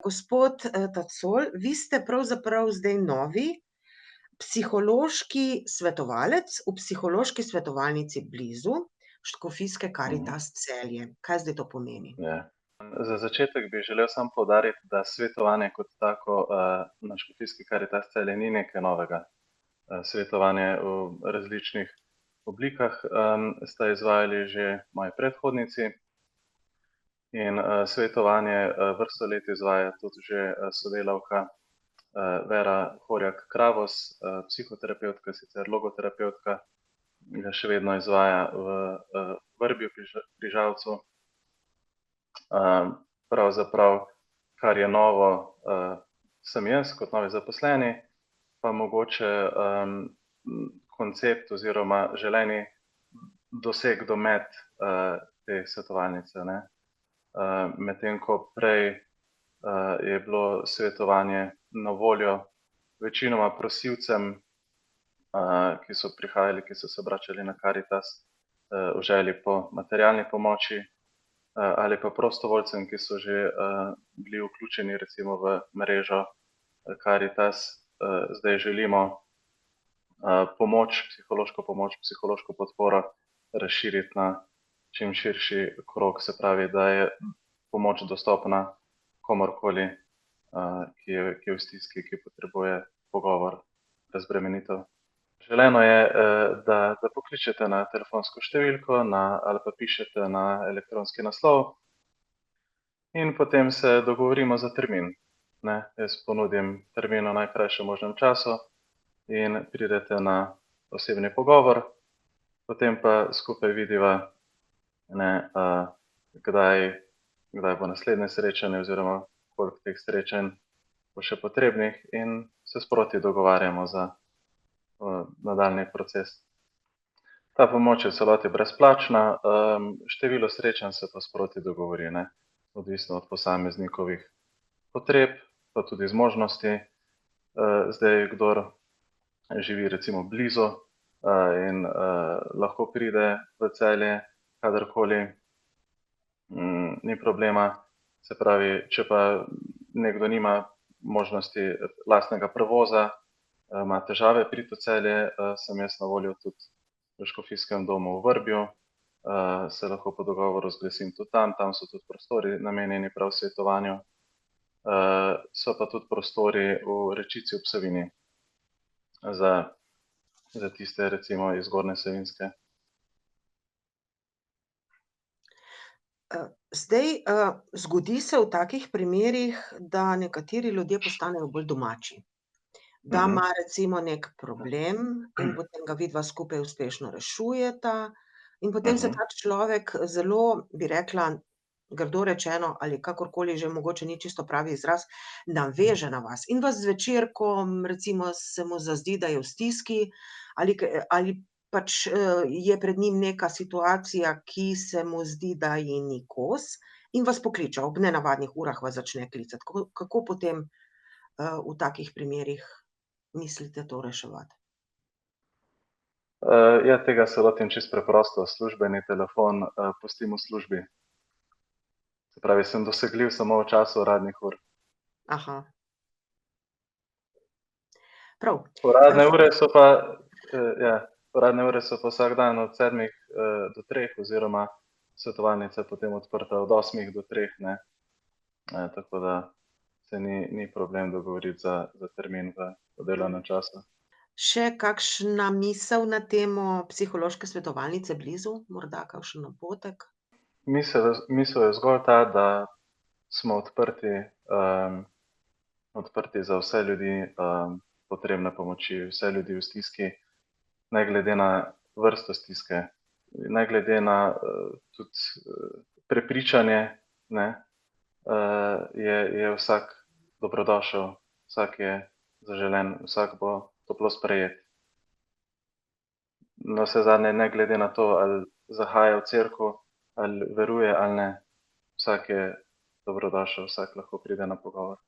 Gospod Tacol, vi ste pravzaprav zdaj novi psihološki svetovalec v Psihološki svetovalnici Blizu, Škofijske Karitas Celje. Kaj zdaj to pomeni? Ja. Za začetek bi želel samo poudariti, da svetovanje kot tako na Škofijski Karitas Celje ni nekaj novega. Svetovanje v različnih oblikah sta izvajali že moji predhodnici in svetovanje vrsto let izvaja tudi že sodelavka Vera Horjak-Kravos, psihoterapevtka, sicer logoterapevtka, ga še vedno izvaja v Vrbju pri Žalcu. Pravzaprav, kar je novo, sem jaz kot novi zaposleni, pa mogoče koncept oziroma želeni doseg domet te svetovalnice, ne. Medtem ko prej je bilo svetovanje na voljo večinoma prosilcem, ki so prihajali, ki so se obračali na Karitas v želji po materialni pomoči, ali pa prostovoljcem, ki so že bili vključeni recimo v mrežo Karitas. Zdaj želimo psihološko podporo razširiti na čim širši krog, se pravi, da je pomoč dostopna komurkoli, ki je v stiski, ki potrebuje pogovor, razbremenitev. Želeno je, da pokličete na telefonsko številko ali pa pišete na elektronski naslov in potem se dogovorimo za termin, ne. Jaz ponudim termin v najkrajšem možnem času in pridete na osebni pogovor, potem pa skupaj vidiva, ne, kdaj bo naslednje srečanje oziroma koliko teh srečanj bo še potrebnih in se sproti dogovarjamo za nadaljnji proces. Ta pomoč je v celoti brezplačna, število srečanj se pa sproti dogovori, ne, odvisno od posameznikovih potreb, pa tudi zmožnosti. Zdaj, kdor živi recimo blizu in lahko pride v Celje kadarkoli, ni problema. Se pravi, če pa nekdo nima možnosti lastnega prevoza, ima težave priti v Celje, sem jaz na voljo tudi v Škofijskem domu v Vrbju, se lahko po dogovoru zglasim tudi tam so tudi prostori namenjeni prav svetovanju. So pa tudi prostori v Rečici ob Savinji za tiste recimo iz Zgornje Savinjske. Zdaj, zgodi se v takih primerih, da nekateri ljudje postanejo bolj domači. Da ima recimo neki problem in potem ga vidva skupaj uspešno rešujeta in potem se tak človek zelo, bi rekla, grdo rečeno, ali kakorkoli že, mogoče ni čisto pravi izraz, naveže na vas in vas zvečer, ko recimo se mu zazdi, da je v stiski, ali pač je pred njim neka situacija, ki se mu zdi, da ji ni kos, in vas pokliče, ob nenavadnih urah vas začne klicati. Kako potem v takih primerih mislite to reševati? Ja, tega se lotim čisto preprosto. Službeni telefon pustim v službi. Se pravi, sem dosegljiv samo v času uradnih ur. Prav. Uradne ure so pa, uradne ure so pa vsak dan od 7 do 3 oziroma svetovalnica je potem odprta od 8 do 3, ne. Tako da se ni problem dogovoriti za termin v delovnem času. Še kakšna misel na temo Psihološke svetovalnice Blizu, morda kakšen napotek? Misel je zgolj ta, da smo odprti za vse ljudi potrebne pomoči, vse ljudi v stiski, ne glede na vrsto stiske, ne glede na tudi prepričanje, ne, je vsak dobrodošel, vsak je zaželen, vsak bo toplo sprejet. Navsezadnje, ne glede na to, ali zahaja v cerkev, ali veruje ali ne, vsak je dobrodošel, vsak lahko pride na pogovor.